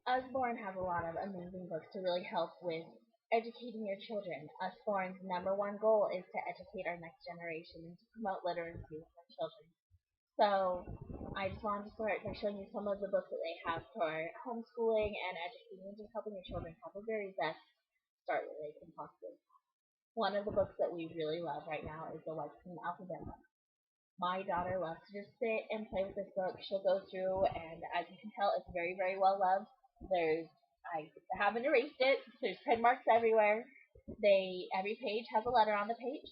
Usborne has a lot of amazing books to really help with educating your children. Usborne's number one goal is to educate our next generation and to promote literacy with our children. So I just wanted to start by showing you some of the books that they have for homeschooling and educating and just helping your children have the very best start that they can possibly. One of the books that we really love right now is the Lexington Alphabet book. My daughter loves to just sit and play with this book. She'll go through, and as you can tell, it's very, very well loved. There's I haven't erased it. There's pen marks everywhere. Every page has a letter on the page,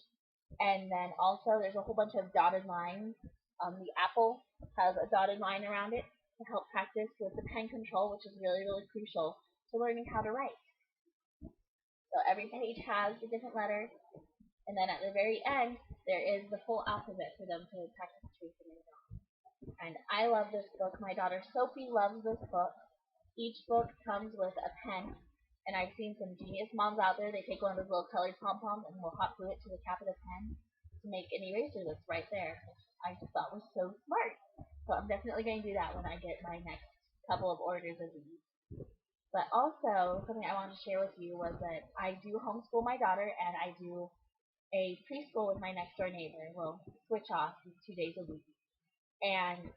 and then also there's a whole bunch of dotted lines. The apple has a dotted line around it to help practice with the pen control, which is really, really crucial to learning how to write. So every page has a different letter, and then at the very end, there is the full alphabet for them to practice tracing and drawing. And I love this book. My daughter Sophie loves this book. Each book comes with a pen, and I've seen some genius moms out there. They take one of those little colored pom-poms and will hot glue it to the cap of the pen to make an eraser that's right there. I just thought was so smart. So I'm definitely going to do that when I get my next couple of orders of these. But also, something I wanted to share with you was that I do homeschool my daughter, and I do a preschool with my next door neighbor. We'll switch off 2 days a week. And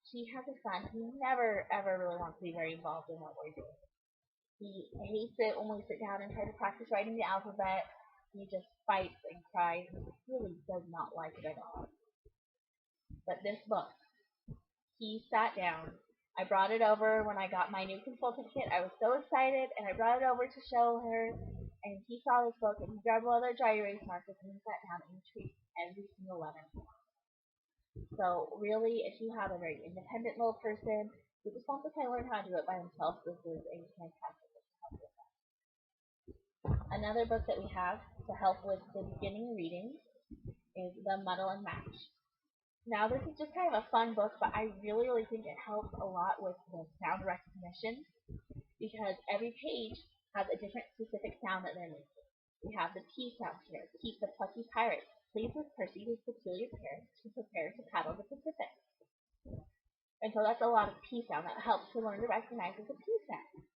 she has a son who never, ever really wants to be very involved in what we're doing. He hates it when we sit down and try to practice writing the alphabet. He just fights and cries and really does not like it at all. But this book, he sat down. I brought it over when I got my new consultant kit. I was so excited, and I brought it over to show her. And he saw this book, and he grabbed one of their dry erase markers, and he sat down and he traced every single letter. So really, if you have a very independent little person who just wants to kind of learn how to do it by themselves, this is a fantastic book to help with that. Another book that we have to help with the beginning reading is The Muddle and Match. Now, this is just kind of a fun book, but I really, really think it helps a lot with the sound recognition because every page has a different specific sound that they're making. We have the P sound here. Keep the plucky pirate, pleased with Percy, his peculiar parents, to prepare to paddle the Pacific. And so that's a lot of P sound that helps to learn to recognize as a P sound.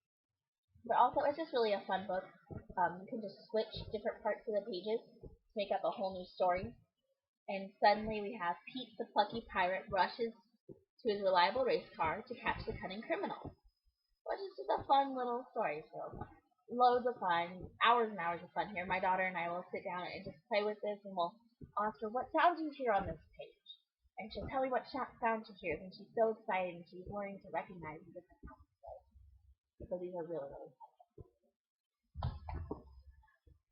But also, it's just really a fun book. You can just switch different parts of the pages to make up a whole new story. And suddenly we have Pete the plucky pirate rushes to his reliable race car to catch the cunning criminal. Which is just a fun little story. So loads of fun, hours and hours of fun here. My daughter and I will sit down and just play with this, and we'll ask her, what sound do you hear on this page? And she'll tell me what sound she hears, and she's so excited, and she's learning to recognize the different sounds. So these are really, really fun.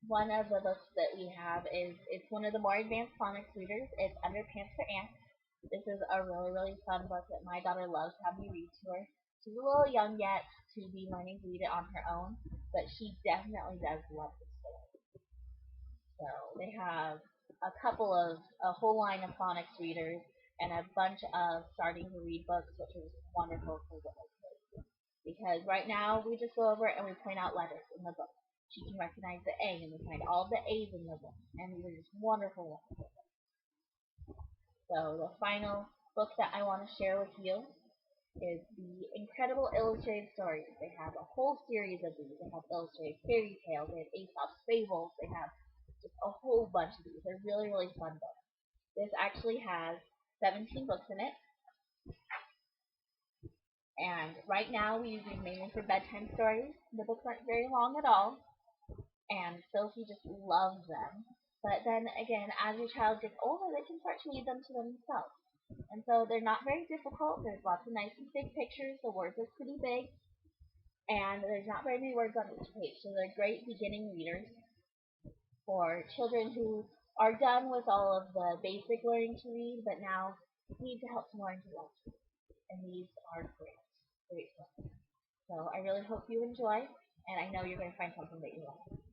One of the books that we have it's one of the more advanced phonics readers. It's Underpants for Ants. This is a really, really fun book that my daughter loves to have me read to her. She's a little young yet to be learning to read it on her own, but she definitely does love this story. So they have a whole line of phonics readers and a bunch of starting to read books, which is wonderful for little kids. Because right now we just go over it and we point out letters in the book. She can recognize the A, and we find all the A's in the book, and these are just wonderful, wonderful books. So the final book that I want to share with you is the Incredible Illustrated Stories. They have a whole series of these. They have illustrated fairy tales, they have Aesop's fables, they have just a whole bunch of these. They're really, really fun books. This actually has 17 books in it. And right now we use these mainly for bedtime stories. The books aren't very long at all. And Sophie just loves them. But then again, as your child gets older, they can start to read them to themselves. And so they're not very difficult. There's lots of nice and big pictures. The words are pretty big. And there's not very many words on each page. So they're great beginning readers for children who are done with all of the basic learning to read, but now need to help to learn to write. And these are great. Great books. So I really hope you enjoy, and I know you're going to find something that you like.